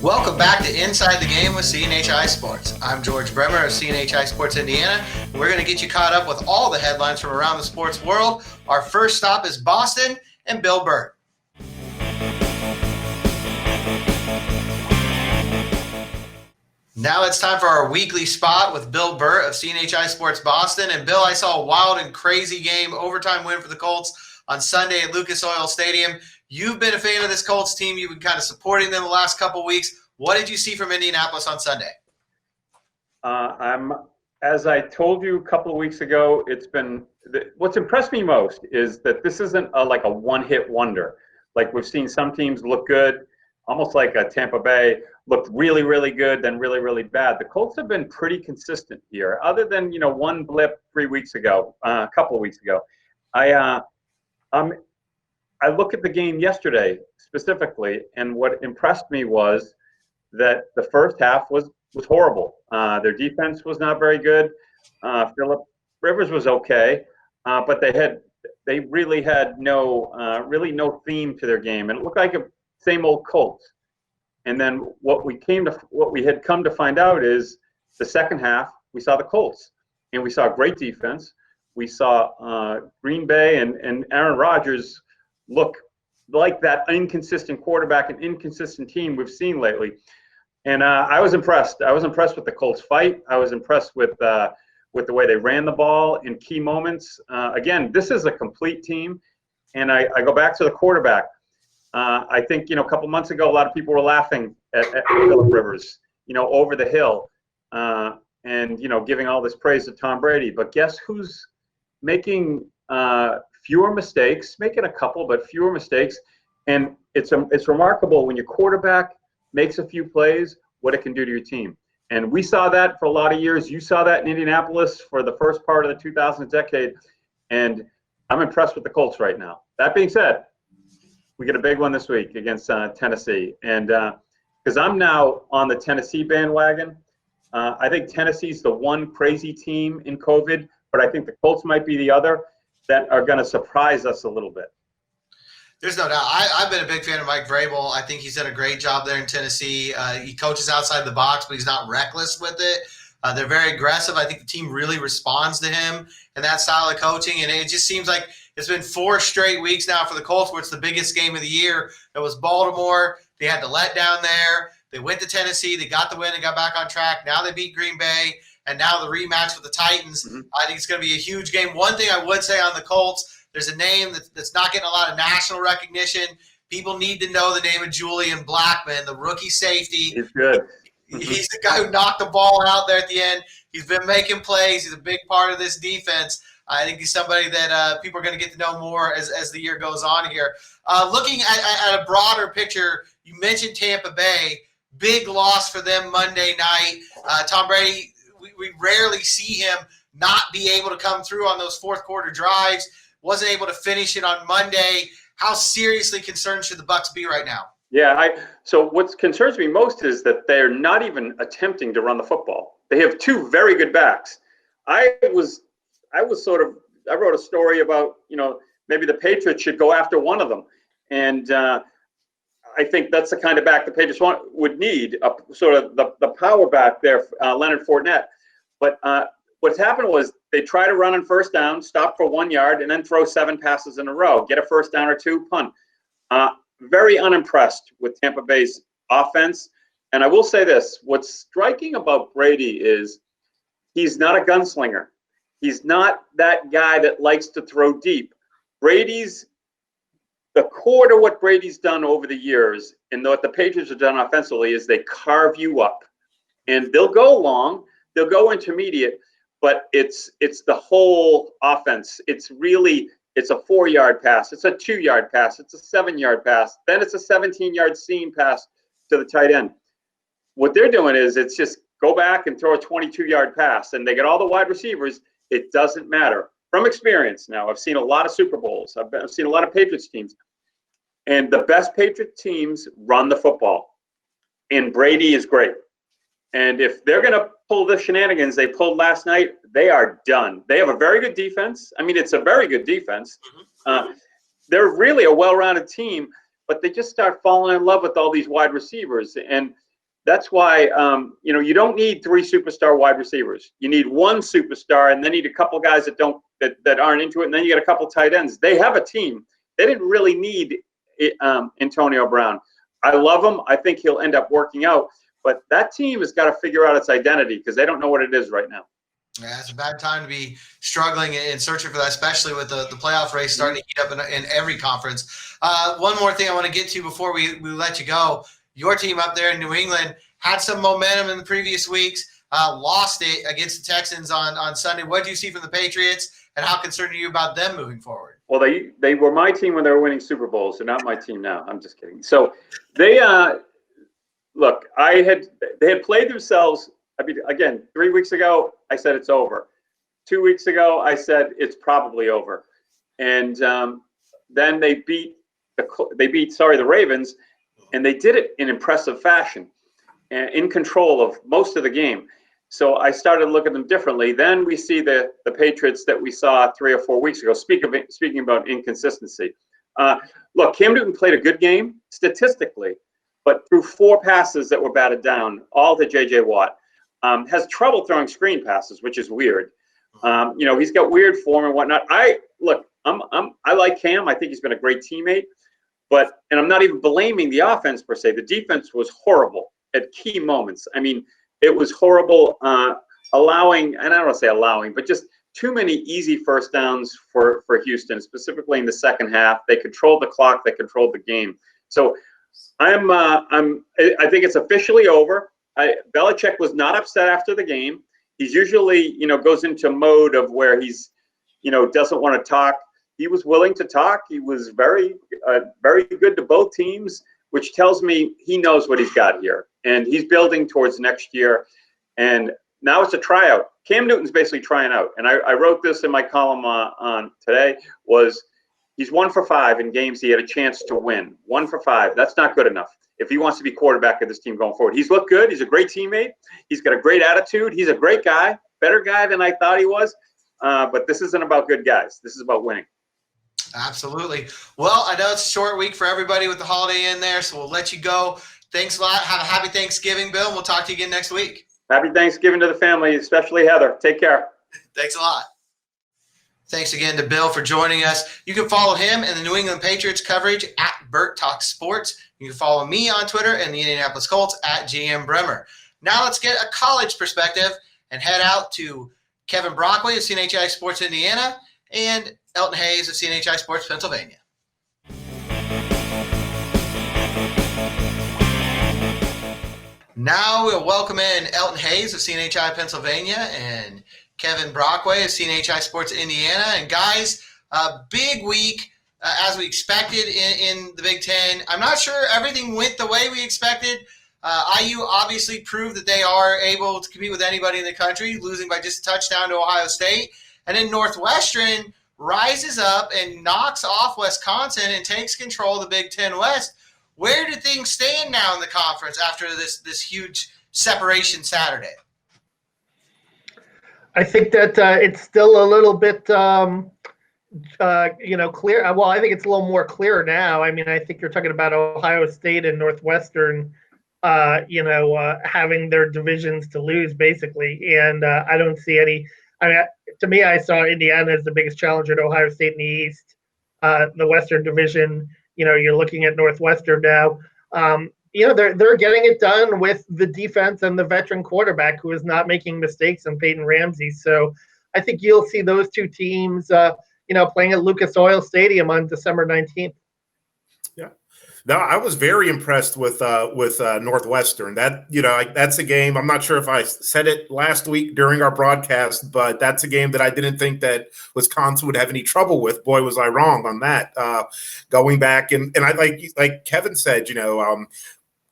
Welcome back to Inside the Game with CNHI Sports. I'm George Bremer of CNHI Sports Indiana, and we're going to get you caught up with all the headlines from around the sports world. Our first stop is Boston and Bill Burt. Now it's time for our weekly spot with Bill Burt of CNHI Sports Boston. And Bill, I saw a wild and crazy game, overtime win for the Colts on Sunday at Lucas Oil Stadium. You've been a fan of this Colts team. You've been kind of supporting them the last couple of weeks. What did you see from Indianapolis on Sunday? As I told you a couple of weeks ago, what's impressed me most is that this isn't like a one-hit wonder. Like we've seen some teams look good, almost like a Tampa Bay looked really, really good, then really, really bad. The Colts have been pretty consistent here, other than one blip 3 weeks ago, a couple of weeks ago. I look at the game yesterday specifically, and what impressed me was that the first half was horrible. Their defense was not very good. Phillip Rivers was okay, but they really had no theme to their game, and it looked like a same old Colts. And then what we had come to find out is the second half we saw the Colts, and we saw great defense. We saw Green Bay and Aaron Rodgers look like that inconsistent quarterback and inconsistent team we've seen lately. And I was impressed. I was impressed with the Colts fight. I was impressed with the way they ran the ball in key moments. Again, this is a complete team. And I go back to the quarterback. I think, a couple months ago, a lot of people were laughing at Phillip Rivers, over the hill, and, giving all this praise to Tom Brady. But guess who's making fewer mistakes, making a couple, but fewer mistakes. And it's remarkable when your quarterback makes a few plays, what it can do to your team. And we saw that for a lot of years. You saw that in Indianapolis for the first part of the 2000s decade. And I'm impressed with the Colts right now. That being said, we get a big one this week against Tennessee. And because I'm now on the Tennessee bandwagon, I think Tennessee's the one crazy team in COVID, but I think the Colts might be the other that are going to surprise us a little bit. There's no doubt. I've been a big fan of Mike Vrabel. I think he's done a great job there in Tennessee. He coaches outside the box, but he's not reckless with it. They're very aggressive. I think the team really responds to him and that style of coaching. And it just seems like it's been 4 straight weeks now for the Colts where it's the biggest game of the year. It was Baltimore. They had to let down there. They went to Tennessee. They got the win and got back on track. Now they beat Green Bay. And now the rematch with the Titans. Mm-hmm. I think it's going to be a huge game. One thing I would say on the Colts, there's a name that's not getting a lot of national recognition. People need to know the name of Julian Blackman, the rookie safety. He's good. He's the guy who knocked the ball out there at the end. He's been making plays. He's a big part of this defense. I think he's somebody that people are going to get to know more as the year goes on here. Looking at a broader picture, you mentioned Tampa Bay. Big loss for them Monday night. Tom Brady, we rarely see him not be able to come through on those fourth quarter drives. Wasn't able to finish it on Monday. How seriously concerned should the Bucs be right now? Yeah, so what concerns me most is that they're not even attempting to run the football. They have 2 very good backs. I wrote a story about, maybe the Patriots should go after one of them. And I think that's the kind of back the Patriots would need, sort of the power back there, Leonard Fournette. But what's happened was they try to run on first down, stop for 1 yard, and then throw 7 passes in a row, get a first down or 2, punt. Very unimpressed with Tampa Bay's offense. And I will say this, what's striking about Brady is he's not a gunslinger. He's not that guy that likes to throw deep. The core to what Brady's done over the years and what the Patriots have done offensively is they carve you up. And they'll go long, they'll go intermediate, but it's the whole offense. It's a 4-yard pass, it's a 2-yard pass, it's a 7-yard pass, then it's a 17-yard seam pass to the tight end. What they're doing is it's just go back and throw a 22-yard pass, and they get all the wide receivers. It doesn't matter. From experience now, I've seen a lot of Super Bowls. I've seen a lot of Patriots teams. And the best Patriot teams run the football. And Brady is great. And if they're going to pull the shenanigans they pulled last night, they are done. They have a very good defense. I mean, it's a very good defense. They're really a well-rounded team, but they just start falling in love with all these wide receivers. And That's why, you don't need 3 superstar wide receivers. You need 1 superstar, and then you need a couple guys that aren't into it, and then you get a couple tight ends. They have a team. They didn't really need Antonio Brown. I love him. I think he'll end up working out. But that team has got to figure out its identity because they don't know what it is right now. Yeah, it's a bad time to be struggling and searching for that, especially with the playoff race starting to heat up in every conference. One more thing I want to get to before we let you go. Your team up there in New England had some momentum in the previous weeks, lost it against the Texans on Sunday. What did you see from the Patriots, and how concerned are you about them moving forward? Well, they were my team when they were winning Super Bowls. They're not my team now. I'm just kidding. So they look. They had played themselves. I mean, again, 3 weeks ago I said it's over. 2 weeks ago I said it's probably over, and then they beat the Ravens, and they did it in impressive fashion, and in control of most of the game. So I started looking at them differently. Then we see the Patriots that we saw 3 or 4 weeks ago. Speaking about inconsistency, look, Cam Newton played a good game statistically, but threw 4 passes that were batted down, all to J.J. Watt. Has trouble throwing screen passes, which is weird. He's got weird form and whatnot. I like Cam. I think he's been a great teammate. And I'm not even blaming the offense per se. The defense was horrible at key moments. I mean, it was horrible, allowing, and I don't want to say allowing, but just too many easy first downs for Houston, specifically in the second half. They controlled the clock. They controlled the game. So I think it's officially over. Belichick was not upset after the game. He's usually, goes into mode of where he's, doesn't want to talk. He was willing to talk. He was very, very good to both teams, which tells me he knows what he's got here. And he's building towards next year. And now it's a tryout. Cam Newton's basically trying out. And I wrote this in my column on today, was he's 1 for 5 in games he had a chance to win. 1 for 5. That's not good enough if he wants to be quarterback of this team going forward. He's looked good. He's a great teammate. He's got a great attitude. He's a great guy, better guy than I thought he was. But this isn't about good guys. This is about winning. Absolutely. Well, I know it's a short week for everybody with the holiday in there, so we'll let you go. Thanks a lot. Have a happy Thanksgiving, Bill. We'll talk to you again next week. Happy Thanksgiving to the family, especially Heather. Take care. Thanks a lot. Thanks again to Bill for joining us. You can follow him and the New England Patriots coverage at Burt Talks Sports. You can follow me on Twitter and the Indianapolis Colts at GM Bremer. Now let's get a college perspective and head out to Kevin Brockway of CNHI Sports Indiana and Elton Hayes of CNHI Sports Pennsylvania. Now we'll welcome in Elton Hayes of CNHI Pennsylvania and Kevin Brockway of CNHI Sports Indiana. And guys, a big week as we expected in the Big Ten. I'm not sure everything went the way we expected. IU obviously proved that they are able to compete with anybody in the country, losing by just a touchdown to Ohio State. And then Northwestern rises up and knocks off Wisconsin and takes control of the Big Ten West. Where do things stand now in the conference after this huge separation Saturday? I think that it's still a little bit, clear. Well, I think it's a little more clear now. I mean, I think you're talking about Ohio State and Northwestern, having their divisions to lose, basically. And I don't see any. I mean, to me, I saw Indiana as the biggest challenger to Ohio State in the East. The Western Division, you're looking at Northwestern now. They're getting it done with the defense and the veteran quarterback who is not making mistakes in Peyton Ramsey. So I think you'll see those two teams, playing at Lucas Oil Stadium on December 19th. Yeah. No, I was very impressed with Northwestern. That's a game. I'm not sure if I said it last week during our broadcast, but that's a game that I didn't think that Wisconsin would have any trouble with. Boy, was I wrong on that. Going back and I like Kevin said,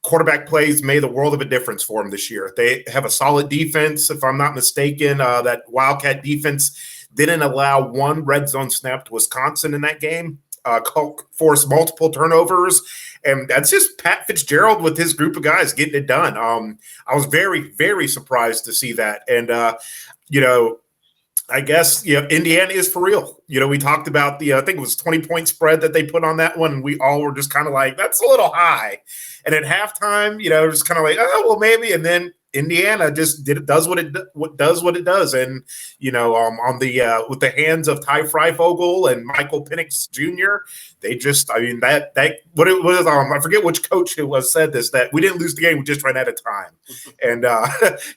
quarterback plays made the world of a difference for them this year. They have a solid defense, if I'm not mistaken. That Wildcat defense didn't allow one red zone snap to Wisconsin in that game. Forced multiple turnovers, and that's just Pat Fitzgerald with his group of guys getting it done. I was very, very surprised to see that. And, I guess, Indiana is for real. We talked about I think it was 20-point spread that they put on that one. And we all were just kind of like, that's a little high. And at halftime, just kind of like, oh, well, maybe. And then Indiana just does what it does. And, on the with the hands of Ty Freifogel and Michael Penix Jr., they just, I mean, I forget which coach it was said this, that we didn't lose the game, we just ran out of time. And,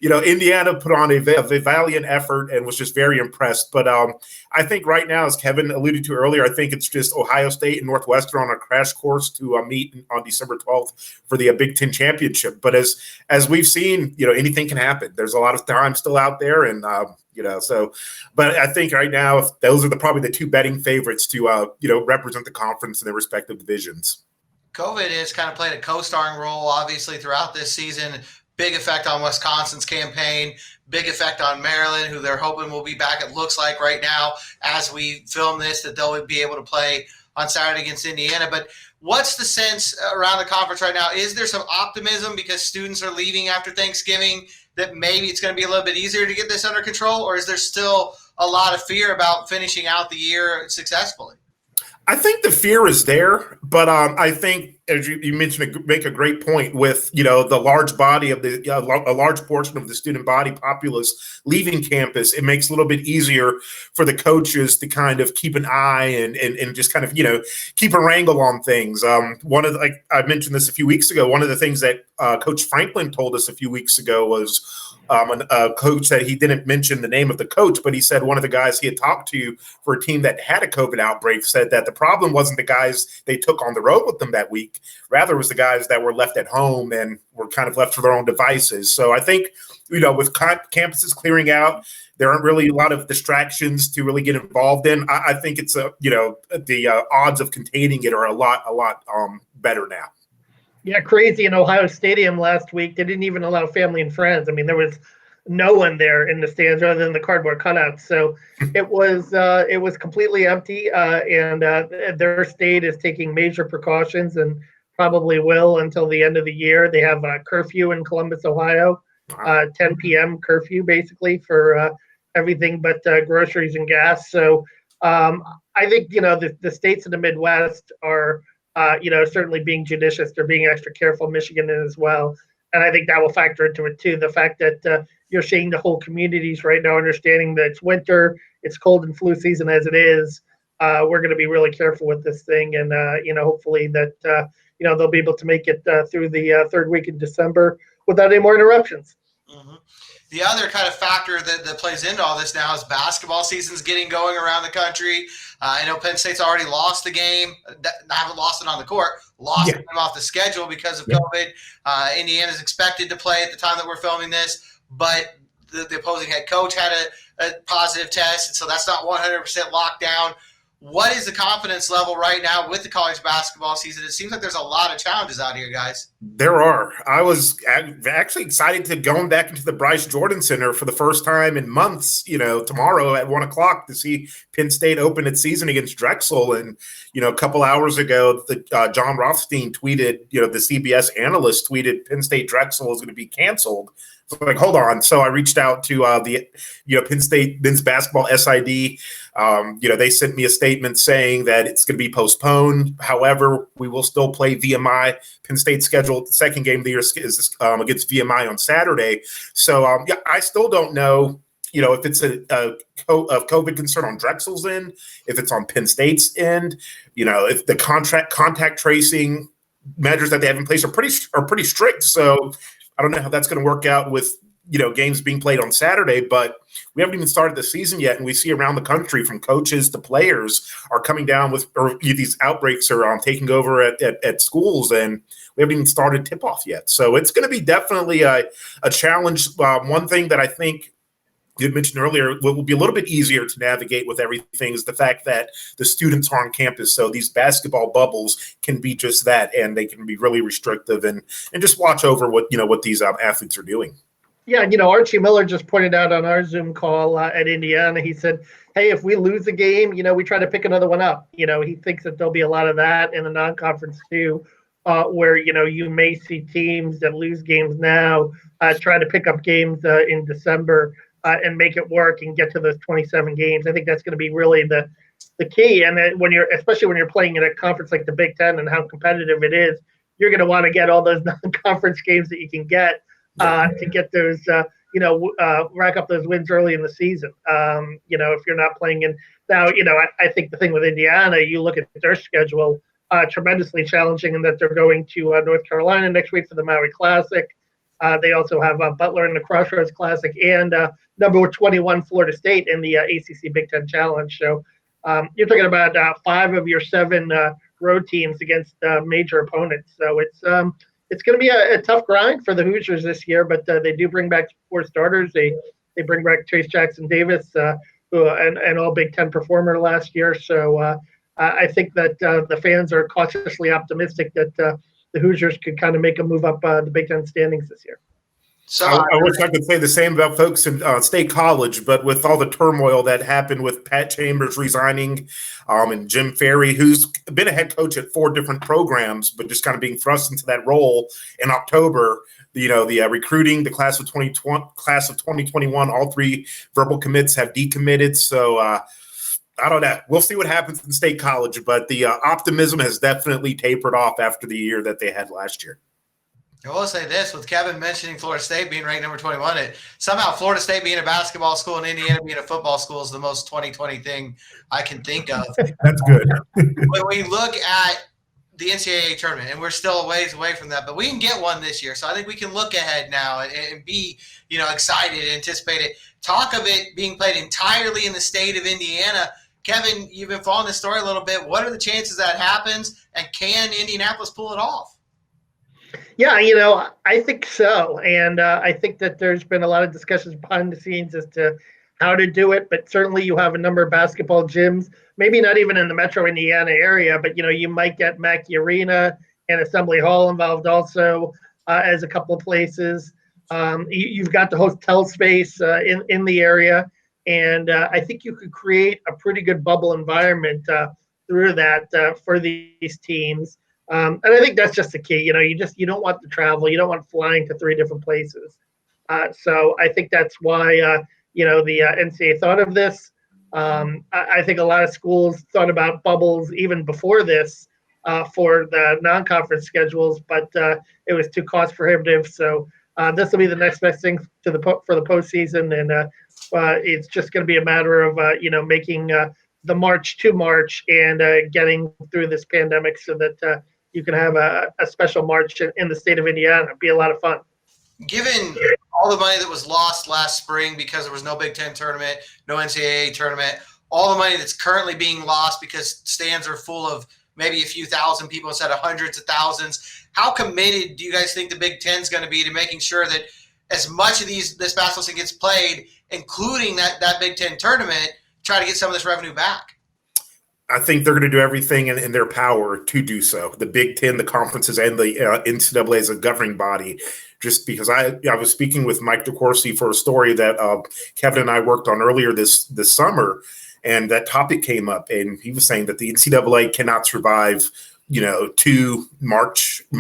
Indiana put on a valiant effort and was just very impressed. But I think right now, as Kevin alluded to earlier, I think it's just Ohio State and Northwestern on a crash course to meet on December 12th for the Big Ten championship. But as we've seen, anything can happen. There's a lot of time still out there, and but I think right now those are probably the two betting favorites to represent the conference in their respective divisions. COVID has kind of played a co-starring role, obviously, throughout this season. Big effect on Wisconsin's campaign, big effect on Maryland, who they're hoping will be back. It looks like right now, as we film this, that they'll be able to play on Saturday against Indiana. But what's the sense around the conference right now? Is there some optimism because students are leaving after Thanksgiving that maybe it's going to be a little bit easier to get this under control? Or is there still a lot of fear about finishing out the year successfully? I think the fear is there, but I think, as you mentioned, make a great point with the large body of a large portion of the student body populace leaving campus. It makes it a little bit easier for the coaches to kind of keep an eye and just kind of keep a wrangle on things. Like I mentioned this a few weeks ago, one of the things that Coach Franklin told us a few weeks ago was. A coach that he didn't mention the name of the coach, but he said one of the guys he had talked to for a team that had a COVID outbreak said that the problem wasn't the guys they took on the road with them that week. Rather, it was the guys that were left at home and were kind of left to their own devices. So I think, with campuses clearing out, there aren't really a lot of distractions to really get involved in. I think it's the odds of containing it are a lot better now. Yeah, crazy in Ohio Stadium last week. They didn't even allow family and friends. I mean, there was no one there in the stands other than the cardboard cutouts. So it was completely empty. And their state is taking major precautions and probably will until the end of the year. They have a curfew in Columbus, Ohio, 10 p.m. curfew basically for everything but groceries and gas. So I think the states in the Midwest are. Certainly being judicious. They're being extra careful. Michigan is as well. And I think that will factor into it too. The fact that you're seeing the whole communities right now understanding that it's winter, it's cold and flu season as it is. We're going to be really careful with this thing. And, hopefully that, they'll be able to make it through the third week in December without any more interruptions. Mm-hmm. The other kind of factor that plays into all this now is basketball season's getting going around the country. I know Penn State's already lost the game. I haven't lost it on the court. Lost the game off the schedule because of COVID. Indiana's expected to play at the time that we're filming this, but the opposing head coach had a positive test, and so that's not 100% locked down. What is the confidence level right now with the college basketball season? It seems like there's a lot of challenges out here, guys. There are. I was actually excited to going back into the Bryce Jordan Center for the first time in months, tomorrow at 1:00 to see Penn State open its season against Drexel. And, a couple hours ago, John Rothstein tweeted, the CBS analyst tweeted Penn State Drexel is going to be canceled. So I'm like, hold on. So I reached out to the Penn State men's basketball SID. They sent me a statement saying that it's going to be postponed. However, we will still play VMI. Penn State's scheduled the second game of the year is against VMI on Saturday. So I still don't know. If it's a COVID concern on Drexel's end, if it's on Penn State's end, if the contact tracing measures that they have in place are pretty strict. So I don't know how that's going to work out with, games being played on Saturday, but we haven't even started the season yet. And we see around the country from coaches to players are coming down these outbreaks are taking over at schools, and we haven't even started tip-off yet. So it's going to be definitely a challenge. One thing that I think you had mentioned earlier, what will be a little bit easier to navigate with everything is the fact that the students are on campus. So these basketball bubbles can be just that, and they can be really restrictive and just watch over what these athletes are doing. Yeah, Archie Miller just pointed out on our Zoom call at Indiana, he said, hey, if we lose a game, we try to pick another one up. He thinks that there'll be a lot of that in the non-conference too, where, you may see teams that lose games now try to pick up games in December. and make it work and get to those 27 games. I think that's going to be really the key. And then especially when you're playing in a conference like the Big Ten and how competitive it is, you're going to want to get all those non-conference games that you can get to get those, rack up those wins early in the season. If you're not playing in now, I think the thing with Indiana, you look at their schedule, tremendously challenging in that they're going to North Carolina next week for the Maui Classic. They also have Butler in the Crossroads Classic and number 21 Florida State in the ACC Big Ten Challenge. So you're talking about 5 of your 7 road teams against major opponents. So it's going to be a tough grind for the Hoosiers this year, but they do bring back 4 starters. They bring back Chase Jackson Davis, who an All Big Ten performer last year. So I think that the fans are cautiously optimistic that the Hoosiers could kind of make a move up the Big Ten standings this year. So I wish I could say the same about folks in State College, but with all the turmoil that happened with Pat Chambers resigning and Jim Ferry, who's been a head coach at 4 different programs, but just kind of being thrust into that role in October, the recruiting, the class of 2021, all 3 verbal commits have decommitted. So I don't know. We'll see what happens in State College, but the optimism has definitely tapered off after the year that they had last year. I will say this, with Kevin mentioning Florida State being ranked number 21, somehow Florida State being a basketball school and Indiana being a football school is the most 2020 thing I can think of. That's good. When we look at the NCAA tournament, and we're still a ways away from that, but we can get one this year. So I think we can look ahead now and be, excited and anticipate it. Talk of it being played entirely in the state of Indiana. Kevin, you've been following this story a little bit. What are the chances that happens, and can Indianapolis pull it off? Yeah, I think so. And I think that there's been a lot of discussions behind the scenes as to how to do it. But certainly you have a number of basketball gyms, maybe not even in the metro Indiana area, but, you might get Mackey Arena and Assembly Hall involved also as a couple of places. You've got the hotel space in the area. And I think you could create a pretty good bubble environment through that for these teams. And I think that's just the key. You don't want the travel. You don't want flying to 3 different places. So I think that's why, the NCAA thought of this. I think a lot of schools thought about bubbles even before this for the non-conference schedules, but it was too cost prohibitive. So this will be the next best thing for the postseason. And it's just going to be a matter of, making the March to March and getting through this pandemic so that you can have a special March in the state of Indiana. It'd be a lot of fun. Given all the money that was lost last spring because there was no Big Ten tournament, no NCAA tournament, all the money that's currently being lost because stands are full of maybe a few thousand people instead of hundreds of thousands, how committed do you guys think the Big Ten is going to be to making sure that as much of this basketball season gets played, including that Big Ten tournament, try to get some of this revenue back? I think they're going to do everything in their power to do so. The Big Ten, the conferences, and the NCAA as a governing body. Just because I was speaking with Mike DeCourcy for a story that Kevin and I worked on earlier this summer, and that topic came up, and he was saying that the NCAA cannot survive, 2 Marchless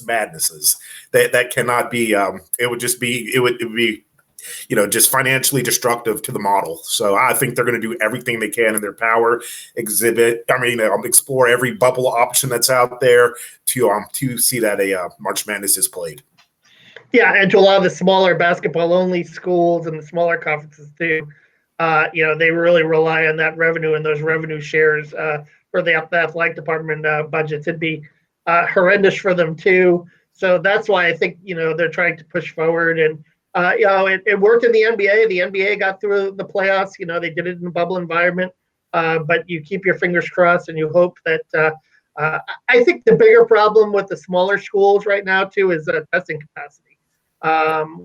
madnesses. That cannot be. It would be. Just financially destructive to the model. So I think they're going to do everything they can in their power, explore every bubble option that's out there to see that a March Madness is played. Yeah, and to a lot of the smaller basketball-only schools and the smaller conferences too, they really rely on that revenue and those revenue shares for the athletic department budgets. It'd be horrendous for them too. So that's why I think they're trying to push forward. And it worked in the NBA. The NBA got through the playoffs. They did it in a bubble environment. But you keep your fingers crossed and you hope that. I think the bigger problem with the smaller schools right now too is testing capacity.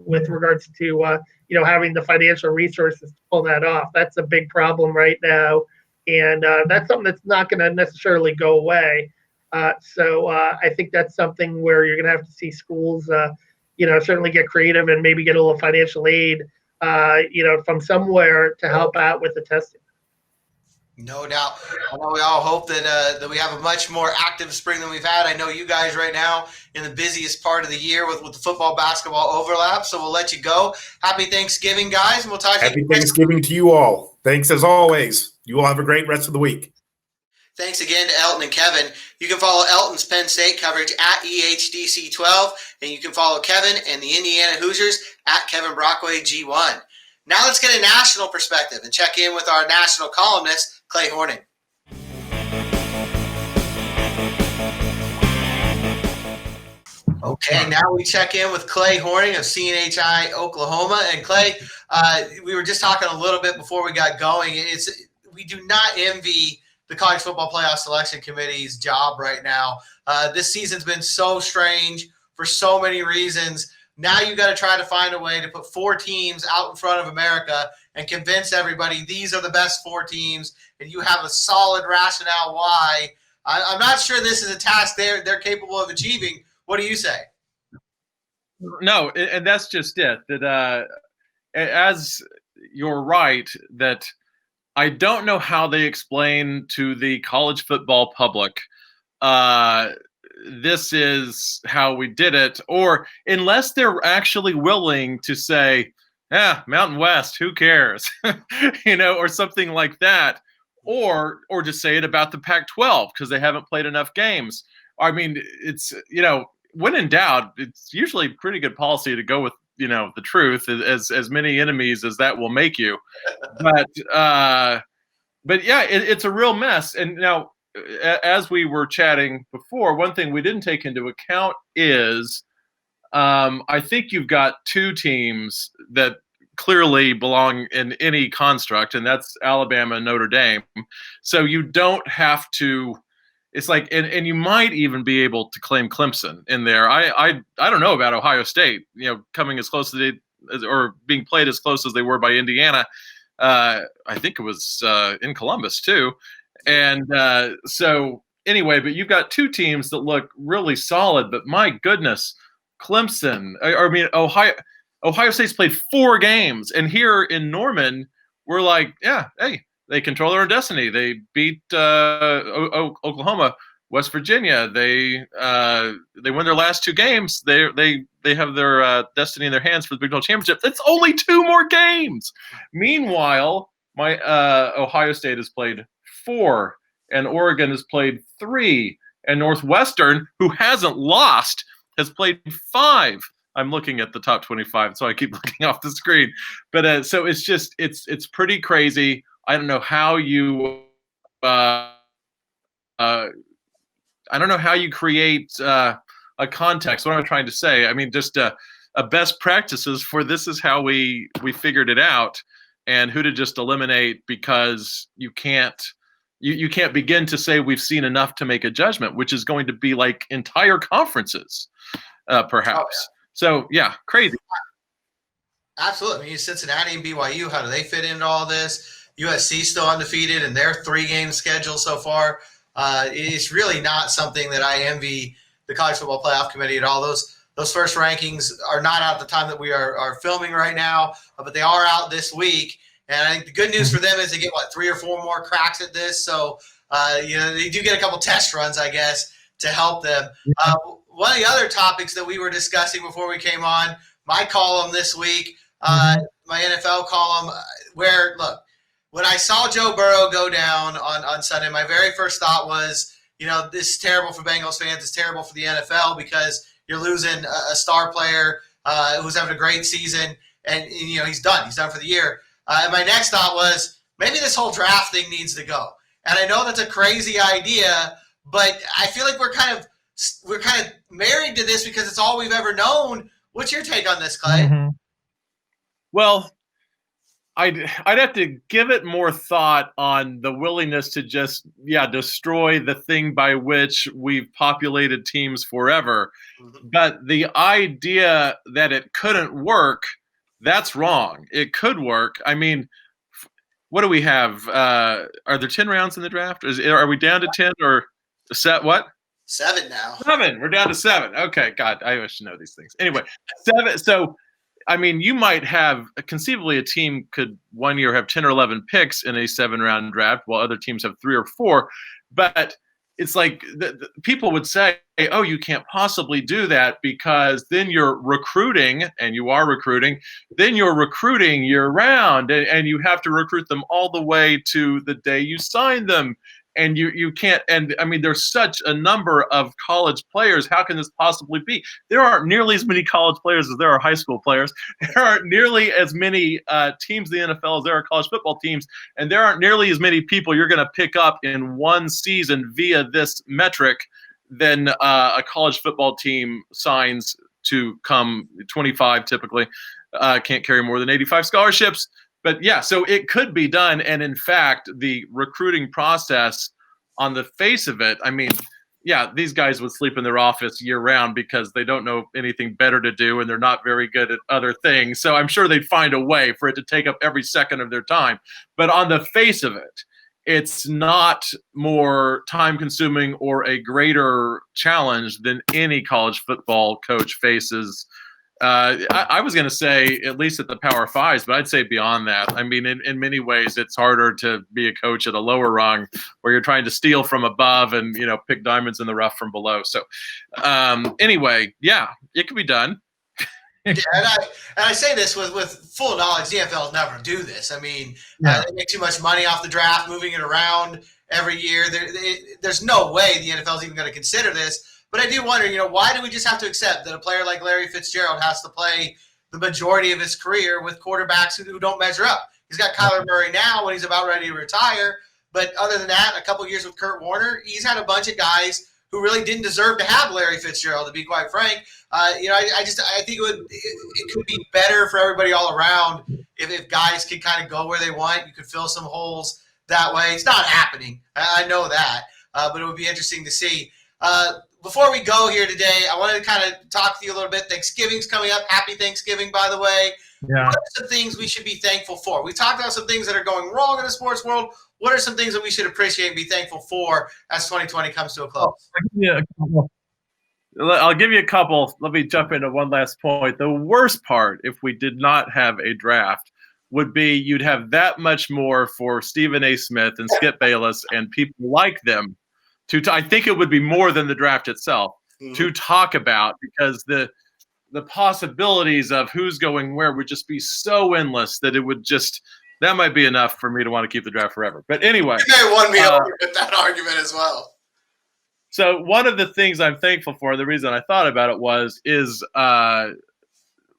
With regards to having the financial resources to pull that off. That's a big problem right now, and that's something that's not going to necessarily go away. So I think that's something where you're going to have to see schools. Certainly get creative and maybe get a little financial aid, from somewhere to help out with the testing. No doubt. I know we all hope that we have a much more active spring than we've had. I know you guys right now in the busiest part of the year with the football basketball overlap. So we'll let you go. Happy Thanksgiving, guys, and we'll talk to you. Happy Thanksgiving to you all. Thanks as always. You all have a great rest of the week. Thanks again to Elton and Kevin. You can follow Elton's Penn State coverage at EHDC12, and you can follow Kevin and the Indiana Hoosiers at Kevin Brockway G1. Now let's get a national perspective and check in with our national columnist, Clay Hornet. Okay, now we check in with Clay Hornet of CNHI Oklahoma. And Clay, we were just talking a little bit before we got going. We do not envy the College Football Playoff Selection Committee's job right now. This season's been so strange for so many reasons. Now you got to try to find a way to put 4 teams out in front of America and convince everybody these are the best 4 teams, and you have a solid rationale why. I'm not sure this is a task they're capable of achieving. What do you say? No, and that's just it. That as you're right, that I don't know how they explain to the college football public this is how we did it, or unless they're actually willing to say, Mountain West, who cares? Or something like that, or just say it about the Pac-12 because they haven't played enough games. I mean, it's, when in doubt, it's usually pretty good policy to go with, the truth, as many enemies as that will make you. But yeah, it's a real mess. And now, as we were chatting before, one thing we didn't take into account is I think you've got 2 teams that clearly belong in any construct, and that's Alabama and Notre Dame. So you don't have to. It's like, and you might even be able to claim Clemson in there. I don't know about Ohio State, coming as close or being played as close as they were by Indiana. I think it was in Columbus too. And so anyway, but you've got 2 teams that look really solid, but my goodness, Clemson, Ohio State's played 4 games. And here in Norman, we're like, yeah, hey, they control their own destiny. They beat Oklahoma, West Virginia. They win their last 2 games. They have their destiny in their hands for the Big 12 championship. It's only 2 more games. Meanwhile, my Ohio State has played 4, and Oregon has played 3, and Northwestern, who hasn't lost, has played 5. I'm looking at the top 25, so I keep looking off the screen. But so it's just it's pretty crazy. I don't know how you I don't know how you create a context. What am I trying to say? I mean, just a best practices for this is how we figured it out, and who to just eliminate, because you can't begin to say we've seen enough to make a judgment, which is going to be like entire conferences, perhaps. Oh, yeah. So yeah, crazy. Absolutely. I mean, Cincinnati and BYU, how do they fit into all this? USC still undefeated in their 3-game schedule so far. It's really not something that I envy the College Football Playoff Committee at all. Those first rankings are not out at the time that we are filming right now, but they are out this week. And I think the good news for them is they get, 3 or 4 more cracks at this. So, they do get a couple test runs, I guess, to help them. One of the other topics that we were discussing before we came on, my column this week, my NFL column, where, look, when I saw Joe Burrow go down on Sunday, my very first thought was, this is terrible for Bengals fans. It's terrible for the NFL because you're losing a star player who's having a great season, and he's done. He's done for the year. And my next thought was, maybe this whole draft thing needs to go. And I know that's a crazy idea, but I feel like we're kind of married to this because it's all we've ever known. What's your take on this, Clay? Mm-hmm. Well, I'd have to give it more thought on the willingness to just destroy the thing by which we've populated teams forever. Mm-hmm. But the idea that it couldn't work, that's wrong. It could work. I mean, what do we have? Are there 10 rounds in the draft? Are we down to 10 or set? What? 7 now. 7. We're down to 7. Okay, God, I should know these things. Anyway, 7. So I mean, you might have conceivably a team could one year have 10 or 11 picks in a 7-round draft, while other teams have 3 or 4. But it's like the people would say, oh, you can't possibly do that because then you're recruiting, and you are recruiting, then you're recruiting year round, and you have to recruit them all the way to the day you sign them. And you can't, and I mean, there's such a number of college players. How can this possibly be? There aren't nearly as many college players as there are high school players. There aren't nearly as many teams in the NFL as there are college football teams. And there aren't nearly as many people you're going to pick up in one season via this metric than a college football team signs to come 25 typically. Can't carry more than 85 scholarships. But yeah, so it could be done. And in fact, the recruiting process on the face of it, I mean, yeah, these guys would sleep in their office year round because they don't know anything better to do and they're not very good at other things. So I'm sure they'd find a way for it to take up every second of their time. But on the face of it, it's not more time consuming or a greater challenge than any college football coach faces. I was going to say at least at the Power Fives, but I'd say beyond that. I mean, in many ways, it's harder to be a coach at a lower rung where you're trying to steal from above and, you know, pick diamonds in the rough from below. So anyway, yeah, it can be done. Yeah, and I say this with full knowledge, the NFL will never do this. I mean, they make too much money off the draft, moving it around every year. There's no way the NFL is even going to consider this. But I do wonder, you know, why do we just have to accept that a player like Larry Fitzgerald has to play the majority of his career with quarterbacks who don't measure up? He's got Kyler Murray now when he's about ready to retire. But other than that, a couple of years with Kurt Warner, he's had a bunch of guys who really didn't deserve to have Larry Fitzgerald, to be quite frank. You know, I think it could be better for everybody all around if guys could kind of go where they want. You could fill some holes that way. It's not happening. I know that. But it would be interesting to see. Before we go here today, I wanted to kind of talk to you a little bit. Thanksgiving's coming up. Happy Thanksgiving, by the way. Yeah. What are some things we should be thankful for? We talked about some things that are going wrong in the sports world. What are some things that we should appreciate and be thankful for as 2020 comes to a close? I'll give you a couple. Let me jump into one last point. The worst part, if we did not have a draft, would be you'd have that much more for Stephen A. Smith and Skip Bayless and people like them I think it would be more than the draft itself to talk about, because the possibilities of who's going where would just be so endless that it would just, that might be enough for me to want to keep the draft forever. But anyway. You may have won me over with that argument as well. So one of the things I'm thankful for, the reason I thought about it is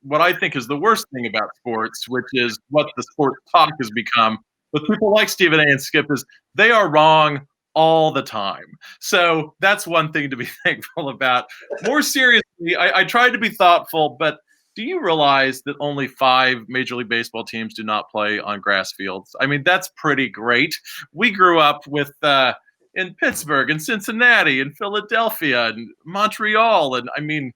what I think is the worst thing about sports, which is what the sports talk has become. With people like Stephen A. and Skip, is they are wrong all the time. So that's one thing to be thankful about. More seriously, I tried to be thoughtful, but do you realize that only 5 Major League Baseball teams do not play on grass fields? I mean, that's pretty great. We grew up with in Pittsburgh and Cincinnati and Philadelphia and Montreal. And I mean,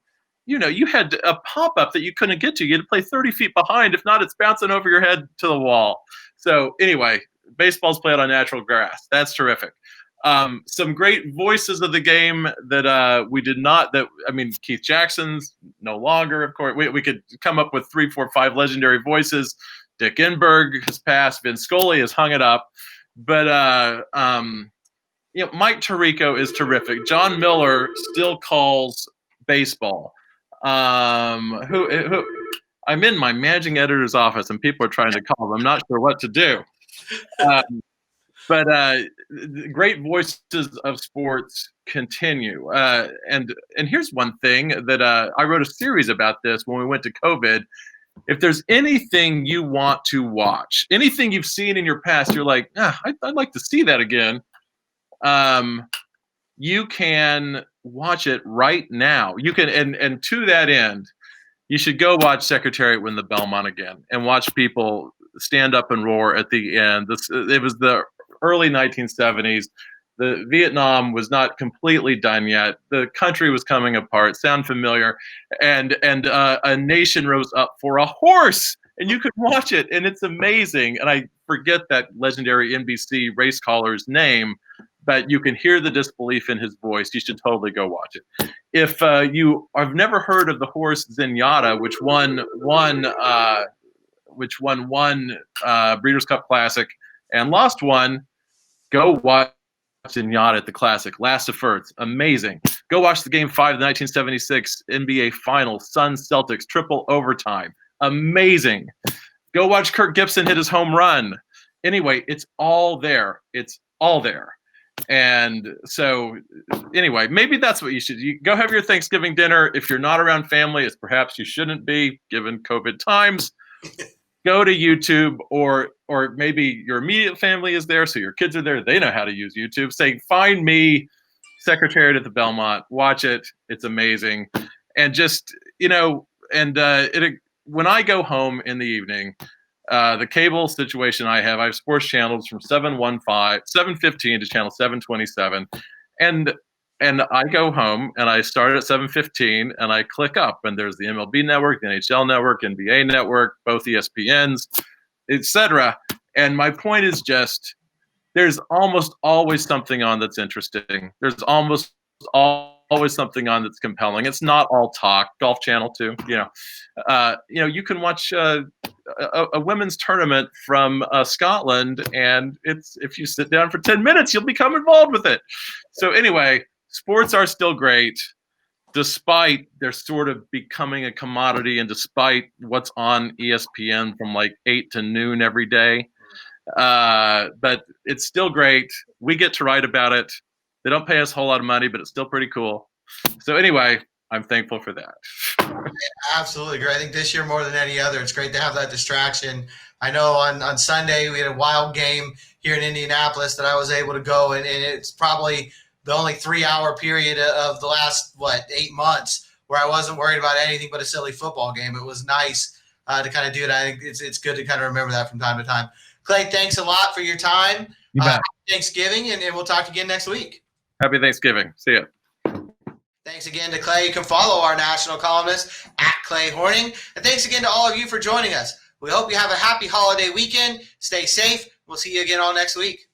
you know, you had a pop-up that you couldn't get to. You had to play 30 feet behind. If not, it's bouncing over your head to the wall. So anyway, baseball's played on natural grass. That's terrific. Some great voices of the game that we did not, Keith Jackson's no longer, of course. We could come up with 3, 4, 5 legendary voices. Dick Enberg has passed. Vin Scully has hung it up. But, Mike Tirico is terrific. John Miller still calls baseball. Who I'm in my managing editor's office and people are trying to call him. I'm not sure what to do. But great voices of sports continue. And here's one thing that I wrote a series about this when we went to COVID. If there's anything you want to watch, anything you've seen in your past, you're like, I'd like to see that again. You can watch it right now. You can, and to that end, you should go watch Secretariat win the Belmont again and watch people stand up and roar at the end. It was the early 1970s. The Vietnam was not completely done yet. The country was coming apart. Sound familiar? And a nation rose up for a horse, and you could watch it, and it's amazing. And I forget that legendary NBC race caller's name, but you can hear the disbelief in his voice. You should totally go watch it. If you have never heard of the horse Zenyatta, which won one Breeders' Cup Classic and lost one, go watch Zenyatta at the Classic. Last effort, amazing. Go watch the Game 5 of the 1976 NBA Finals, Suns Celtics triple overtime, amazing. Go watch Kirk Gibson hit his home run. Anyway, it's all there. It's all there. And so anyway, maybe that's what you go have your Thanksgiving dinner. If you're not around family, as perhaps you shouldn't be given COVID times, go to YouTube, or maybe your immediate family is there, so your kids are there. They know how to use YouTube. Say, find me Secretariat at the Belmont. Watch it. It's amazing. And just, when I go home in the evening, the cable situation I have sports channels from 715 to channel 727. And I go home and I start at 7:15 and I click up, and there's the MLB network, the NHL network, NBA network, both ESPNs, etc. And my point is just, there's almost always something on that's interesting. There's almost always something on that's compelling. It's not all talk. Golf Channel too. You can watch a women's tournament from Scotland, and if you sit down for 10 minutes, you'll become involved with it. So anyway, sports are still great, despite they're sort of becoming a commodity, and despite what's on ESPN from like 8 to noon every day. But it's still great. We get to write about it. They don't pay us a whole lot of money, but it's still pretty cool. So anyway, I'm thankful for that. Absolutely great. I think this year more than any other, it's great to have that distraction. I know on Sunday we had a wild game here in Indianapolis that I was able to go, and it's probably the only 3-hour period of the last, 8 months where I wasn't worried about anything but a silly football game. It was nice to kind of do it. I think it's good to kind of remember that from time to time. Clay, thanks a lot for your time. You bet. Thanksgiving, and we'll talk again next week. Happy Thanksgiving. See ya. Thanks again to Clay. You can follow our national columnist at Clay Horning. And thanks again to all of you for joining us. We hope you have a happy holiday weekend. Stay safe. We'll see you again all next week.